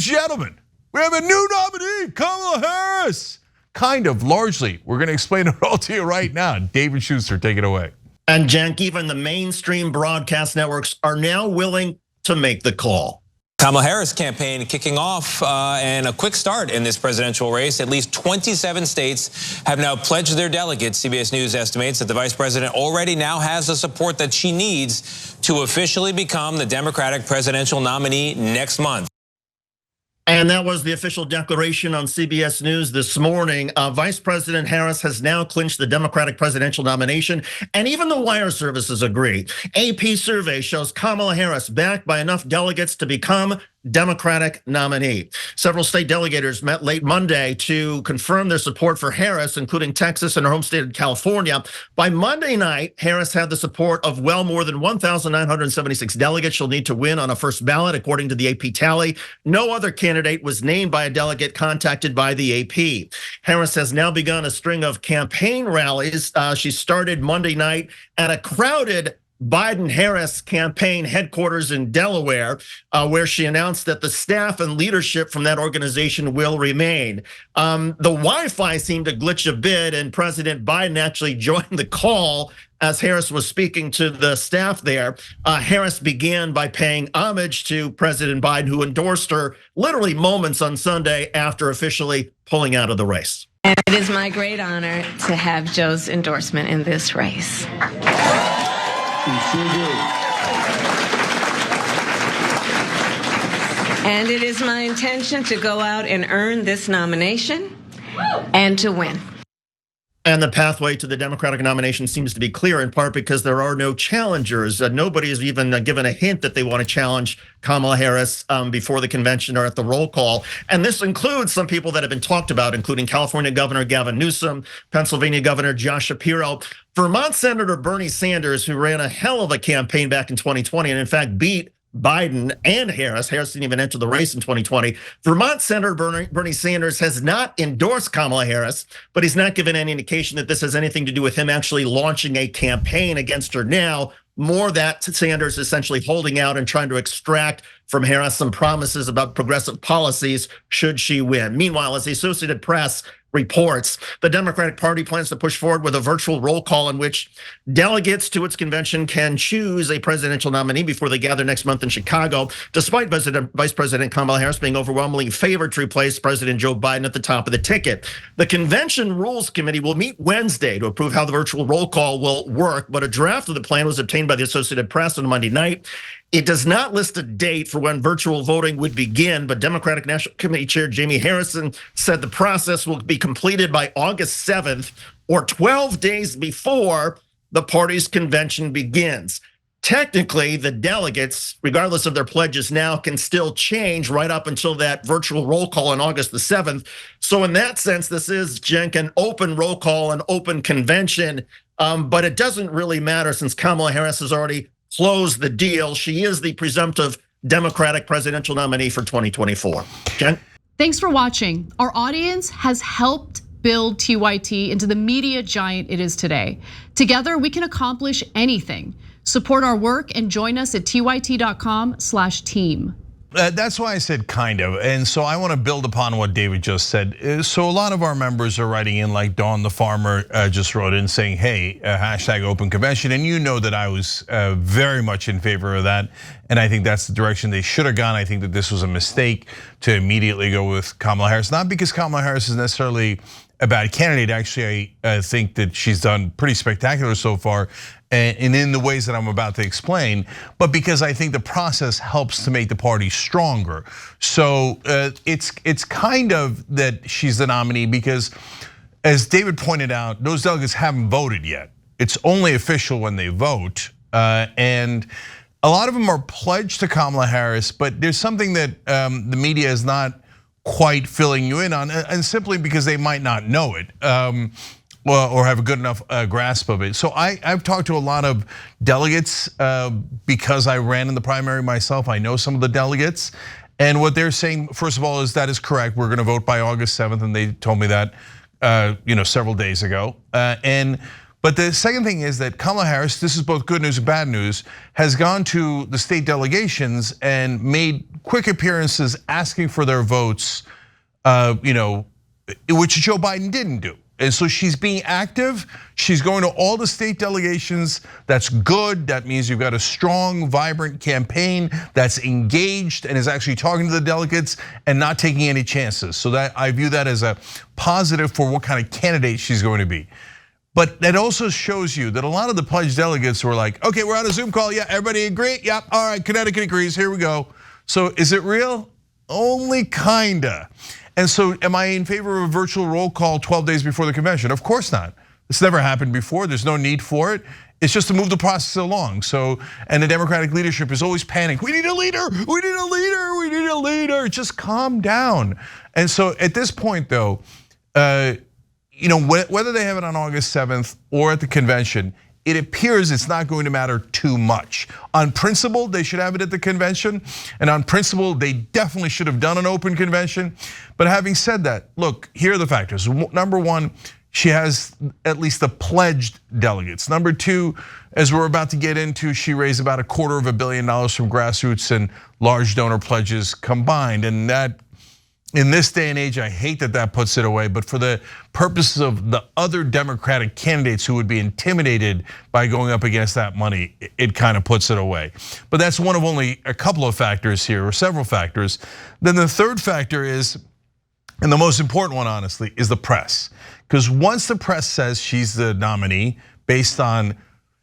and gentlemen, we have a new nominee, Kamala Harris. Kind of, largely. We're gonna explain it all to you right now. David Schuster, take it away. And Cenk, even the mainstream broadcast networks are now willing to make the call. Kamala Harris campaign kicking off and a quick start in this presidential race. At least 27 states have now pledged their delegates. CBS News estimates that the vice president already now has the support that she needs to officially become the Democratic presidential nominee next month. And that was the official declaration on CBS News this morning. Vice President Harris has now clinched the Democratic presidential nomination, and even the wire services agree. AP survey shows Kamala Harris backed by enough delegates to become Democratic nominee. Several state delegators met late Monday to confirm their support for Harris, including Texas and her home state of California. By Monday night, Harris had the support of well more than 1,976 delegates. She'll need to win on a first ballot, according to the AP tally. No other candidate was named by a delegate contacted by the AP. Harris has now begun a string of campaign rallies. She started Monday night at a crowded Biden-Harris campaign headquarters in Delaware, where she announced that the staff and leadership from that organization will remain. The Wi-Fi seemed to glitch a bit, and President Biden actually joined the call as Harris was speaking to the staff there. Harris began by paying homage to President Biden, who endorsed her literally moments on Sunday after officially pulling out of the race. And it is my great honor to have Joe's endorsement in this race. And it is my intention to go out and earn this nomination and to win. And the pathway to the Democratic nomination seems to be clear, in part because there are no challengers. Nobody has even given a hint that they want to challenge Kamala Harris before the convention or at the roll call. And this includes some people that have been talked about, including California Governor Gavin Newsom, Pennsylvania Governor Josh Shapiro, Vermont Senator Bernie Sanders, who ran a hell of a campaign back in 2020 and in fact beat Biden and Harris. Harris didn't even enter the race in 2020. Vermont Senator Bernie Sanders has not endorsed Kamala Harris, but he's not given any indication that this has anything to do with him actually launching a campaign against her now. More that Sanders essentially holding out and trying to extract from Harris some promises about progressive policies should she win. Meanwhile, as the Associated Press reports, the Democratic Party plans to push forward with a virtual roll call in which delegates to its convention can choose a presidential nominee before they gather next month in Chicago, despite Vice President Kamala Harris being overwhelmingly favored to replace President Joe Biden at the top of the ticket. The Convention Rules Committee will meet Wednesday to approve how the virtual roll call will work, but a draft of the plan was obtained by the Associated Press on Monday night. It does not list a date for when virtual voting would begin, but Democratic National Committee Chair Jamie Harrison said the process will be completed by August 7th, or 12 days before the party's convention begins. Technically, the delegates, regardless of their pledges now, can still change right up until that virtual roll call on August the 7th. So in that sense, this is, Cenk, an open roll call, an open convention, but it doesn't really matter since Kamala Harris has already close the deal. She is the presumptive Democratic presidential nominee for 2024. Cenk? Thanks for watching. Our audience has helped build TYT into the media giant it is today. Together, we can accomplish anything. Support our work and join us at tyt.com/team. That's why I said kind of, and so I want to build upon what David just said. So a lot of our members are writing in, like Dawn the Farmer just wrote in saying, hey, hashtag open convention, and you know that I was very much in favor of that, and I think that's the direction they should have gone. I think that this was a mistake to immediately go with Kamala Harris, not because Kamala Harris is necessarily a bad candidate. Actually, I think that she's done pretty spectacular so far, and in the ways that I'm about to explain, but because I think the process helps to make the party stronger. So it's kind of that she's the nominee because, as David pointed out, those delegates haven't voted yet. It's only official when they vote, and a lot of them are pledged to Kamala Harris, but there's something that the media is not quite filling you in on, and simply because they might not know it. Or have a good enough grasp of it. So I've talked to a lot of delegates because I ran in the primary myself. I know some of the delegates, and what they're saying, first of all, is that is correct. We're going to vote by August 7th, and they told me that several days ago. And But the second thing is that Kamala Harris, this is both good news and bad news, has gone to the state delegations and made quick appearances asking for their votes, which Joe Biden didn't do. And so she's being active. She's going to all the state delegations. That's good. That means you've got a strong, vibrant campaign that's engaged and is actually talking to the delegates and not taking any chances. So that I view that as a positive for what kind of candidate she's going to be. But that also shows you that a lot of the pledged delegates were like, okay, we're on a Zoom call. Yeah, everybody agree? Yep, all right, Connecticut agrees, here we go. So is it real? Only kinda. And so am I in favor of a virtual roll call 12 days before the convention? Of course not. It's never happened before, there's no need for it. It's just to move the process along. So, and the Democratic leadership is always panicked. We need a leader, we need a leader, we need a leader. Just calm down. And so at this point though, whether they have it on August 7th or at the convention, it appears it's not going to matter too much. On principle, they should have it at the convention, and on principle, they definitely should have done an open convention. But having said that, look, here are the factors. Number one, she has at least the pledged delegates. Number two, as we're about to get into, she raised about $250 million from grassroots and large donor pledges combined, and that, in this day and age, I hate that puts it away, but for the purposes of the other Democratic candidates who would be intimidated by going up against that money, it kind of puts it away. But that's one of only a couple of factors here, or several factors. Then the third factor is, and the most important one honestly, is the press. Because once the press says she's the nominee based on,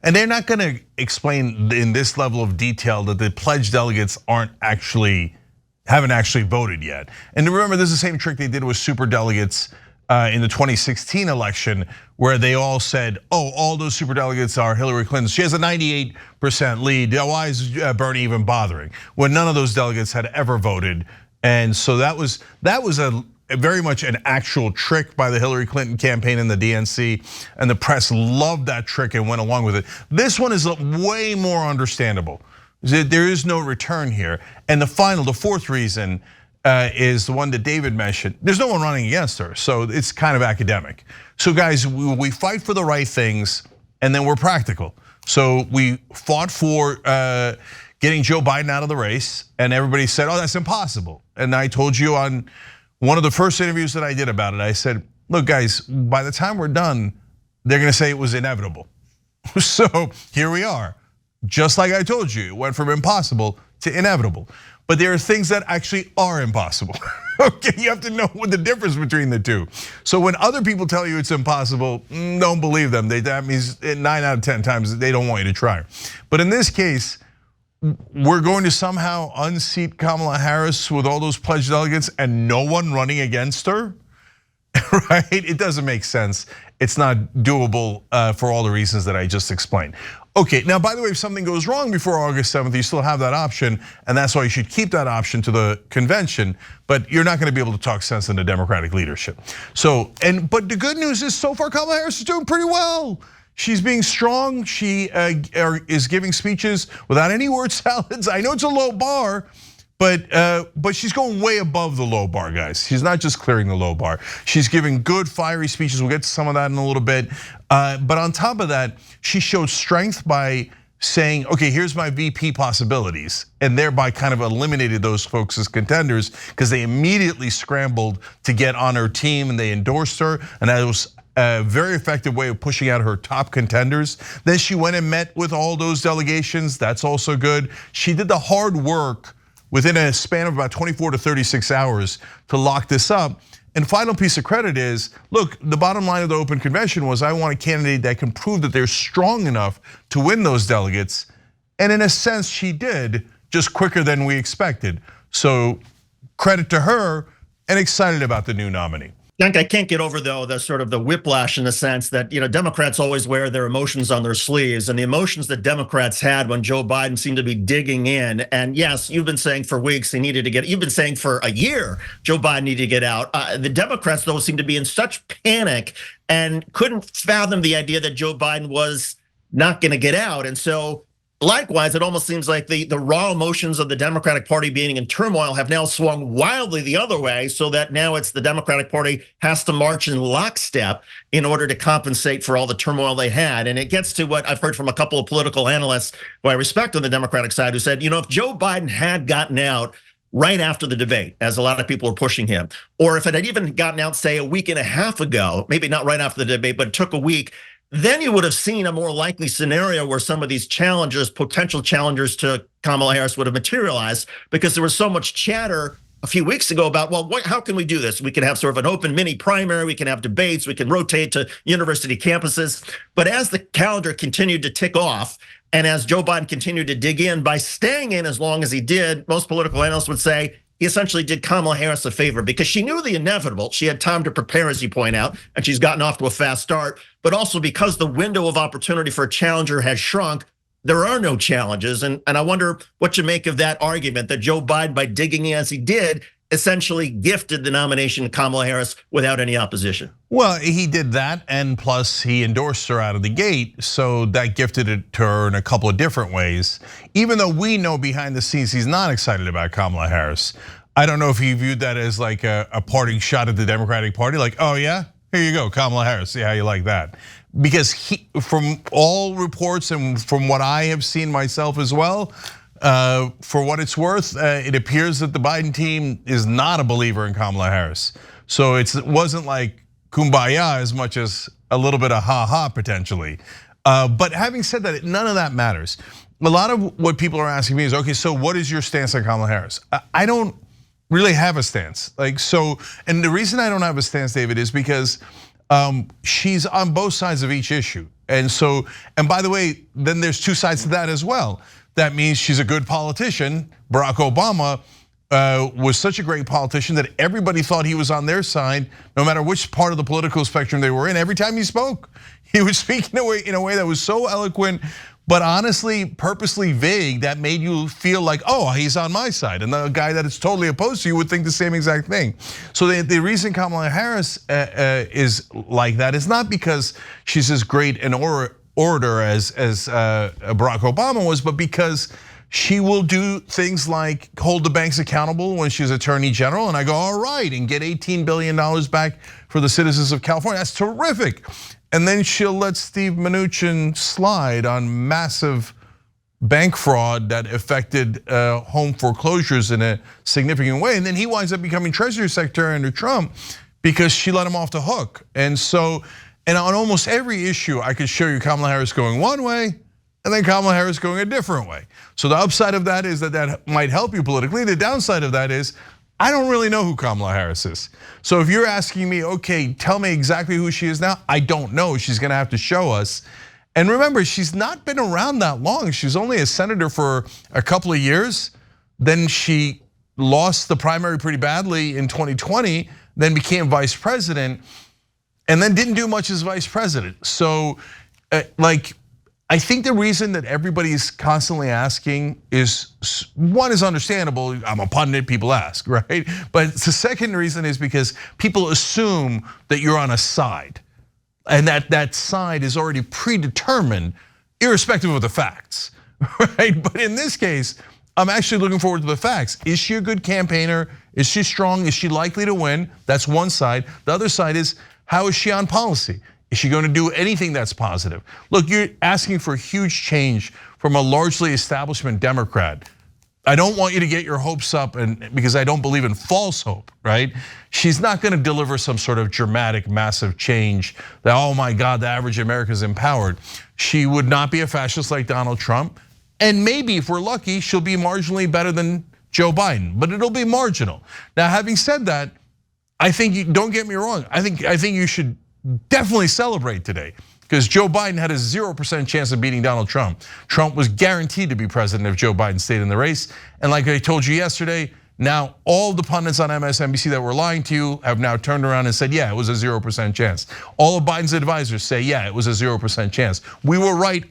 and they're not gonna explain in this level of detail that the pledged delegates haven't actually voted yet. And remember, this is the same trick they did with super delegates in the 2016 election, where they all said, oh, all those super delegates are Hillary Clinton. She has a 98% lead. Why is Bernie even bothering? When none of those delegates had ever voted. And so that was a very much an actual trick by the Hillary Clinton campaign and the DNC, and the press loved that trick and went along with it. This one is way more understandable. There is no return here. And the fourth reason is the one that David mentioned. There's no one running against her, so it's kind of academic. So guys, we fight for the right things and then we're practical. So we fought for getting Joe Biden out of the race, and everybody said, oh, that's impossible. And I told you on one of the first interviews that I did about it, I said, look guys, by the time we're done, they're gonna say it was inevitable. So here we are. Just like I told you, it went from impossible to inevitable. But there are things that actually are impossible. Okay, you have to know what the difference between the two. So when other people tell you it's impossible, don't believe them. That means 9 out of 10 times they don't want you to try. But in this case, we're going to somehow unseat Kamala Harris with all those pledged delegates and no one running against her, right? It doesn't make sense. It's not doable for all the reasons that I just explained. Okay, now by the way, if something goes wrong before August 7th, you still have that option, and that's why you should keep that option to the convention, but you're not gonna be able to talk sense into Democratic leadership. But the good news is so far Kamala Harris is doing pretty well. She's being strong, she is giving speeches without any word salads. I know it's a low bar, but she's going way above the low bar, guys. She's not just clearing the low bar. She's giving good, fiery speeches. We'll get to some of that in a little bit. But on top of that, she showed strength by saying, okay, here's my VP possibilities, and thereby kind of eliminated those folks as contenders because they immediately scrambled to get on her team and they endorsed her, and that was a very effective way of pushing out her top contenders. Then she went and met with all those delegations. That's also good. She did the hard work within a span of about 24 to 36 hours to lock this up. And final piece of credit is, look, the bottom line of the open convention was I want a candidate that can prove that they're strong enough to win those delegates. And in a sense, she did, just quicker than we expected. So credit to her, and excited about the new nominee. Cenk, I can't get over though the sort of the whiplash in the sense that Democrats always wear their emotions on their sleeves, and the emotions that Democrats had when Joe Biden seemed to be digging in. And yes, you've been saying for weeks he needed to get. You've been saying for a year Joe Biden needed to get out. The Democrats though seem to be in such panic and couldn't fathom the idea that Joe Biden was not going to get out, and so Likewise, it almost seems like the raw emotions of the Democratic Party being in turmoil have now swung wildly the other way, so that now it's the Democratic Party has to march in lockstep in order to compensate for all the turmoil they had. And it gets to what I've heard from a couple of political analysts who I respect on the Democratic side, who said, if Joe Biden had gotten out right after the debate, as a lot of people were pushing him, or if it had even gotten out, say, a week and a half ago, maybe not right after the debate, but it took a week, then you would have seen a more likely scenario where some of these challengers, potential challengers to Kamala Harris, would have materialized, because there was so much chatter a few weeks ago about, well, how can we do this? We can have sort of an open mini primary, we can have debates, we can rotate to university campuses. But as the calendar continued to tick off, and as Joe Biden continued to dig in, by staying in as long as he did, most political analysts would say he essentially did Kamala Harris a favor, because she knew the inevitable. She had time to prepare, as you point out, and she's gotten off to a fast start. But also because the window of opportunity for a challenger has shrunk, there are no challenges. And I wonder what you make of that argument that Joe Biden, by digging in as he did, essentially gifted the nomination to Kamala Harris without any opposition. Well, he did that, and plus he endorsed her out of the gate, so that gifted it to her in a couple of different ways. Even though we know behind the scenes he's not excited about Kamala Harris. I don't know if he viewed that as like a parting shot at the Democratic Party, like, oh yeah, here you go, Kamala Harris, see how you like that. Because from all reports and from what I have seen myself as well, for what it's worth, it appears that the Biden team is not a believer in Kamala Harris. So it wasn't like kumbaya as much as a little bit of ha-ha potentially. But having said that, none of that matters. A lot of what people are asking me is, okay, so what is your stance on Kamala Harris? I don't really have a stance. And the reason I don't have a stance, David, is because she's on both sides of each issue. And by the way, then there's two sides to that as well. That means she's a good politician. Barack Obama was such a great politician that everybody thought he was on their side, no matter which part of the political spectrum they were in. Every time he spoke, he would speak in a way that was so eloquent, but honestly, purposely vague, that made you feel like, oh, he's on my side. And the guy that is totally opposed to you would think the same exact thing. So the reason Kamala Harris is like that is not because she's as great an orator as Barack Obama was, but because she will do things like hold the banks accountable when she's Attorney General, and I go, all right, and get $18 billion back for the citizens of California. That's terrific. And then she'll let Steve Mnuchin slide on massive bank fraud that affected home foreclosures in a significant way. And then he winds up becoming Treasury Secretary under Trump because she let him off the hook. And on almost every issue, I could show you Kamala Harris going one way and then Kamala Harris going a different way. So the upside of that is that might help you politically. The downside of that is I don't really know who Kamala Harris is. So if you're asking me, okay, tell me exactly who she is now, I don't know. She's gonna have to show us. And remember, she's not been around that long. She's only a senator for a couple of years. Then she lost the primary pretty badly in 2020, then became vice president, and then didn't do much as vice president. So I think the reason that everybody's constantly asking is, one is understandable, I'm a pundit, people ask, right? But the second reason is because people assume that you're on a side, and that side is already predetermined, irrespective of the facts, right? But in this case, I'm actually looking forward to the facts. Is she a good campaigner? Is she strong? Is she likely to win? That's one side. The other side is, how is she on policy? Is she going to do anything that's positive? Look, you're asking for huge change from a largely establishment Democrat. I don't want you to get your hopes up, and because I don't believe in false hope, right? She's not going to deliver some sort of dramatic, massive change that, oh my God, the average American is empowered. She would not be a fascist like Donald Trump. And maybe if we're lucky, she'll be marginally better than Joe Biden, but it'll be marginal. Now, having said that, I think, don't get me wrong, I think you should definitely celebrate today, because Joe Biden had a 0% chance of beating Donald Trump. Trump was guaranteed to be president if Joe Biden stayed in the race. And like I told you yesterday, now all the pundits on MSNBC that were lying to you have now turned around and said, yeah, it was a 0% chance. All of Biden's advisors say, yeah, it was a 0% chance. We were right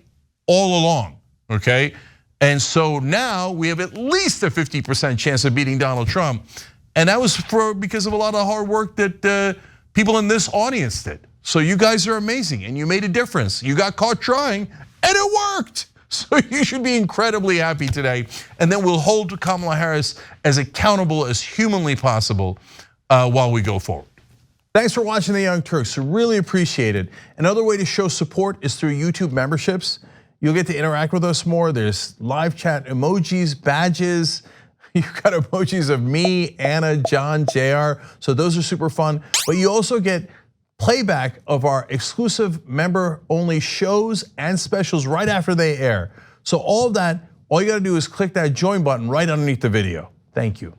all along, okay? And so now we have at least a 50% chance of beating Donald Trump. And that was because of a lot of hard work that people in this audience did. So you guys are amazing, and you made a difference. You got caught trying, and it worked. So you should be incredibly happy today. And then we'll hold Kamala Harris as accountable as humanly possible while we go forward. Thanks for watching The Young Turks. Really appreciate it. Another way to show support is through YouTube memberships. You'll get to interact with us more. There's live chat emojis, badges. You've got emojis of me, Anna, John, JR. So those are super fun. But you also get playback of our exclusive member-only shows and specials right after they air. So all of that, all you gotta do is click that join button right underneath the video. Thank you.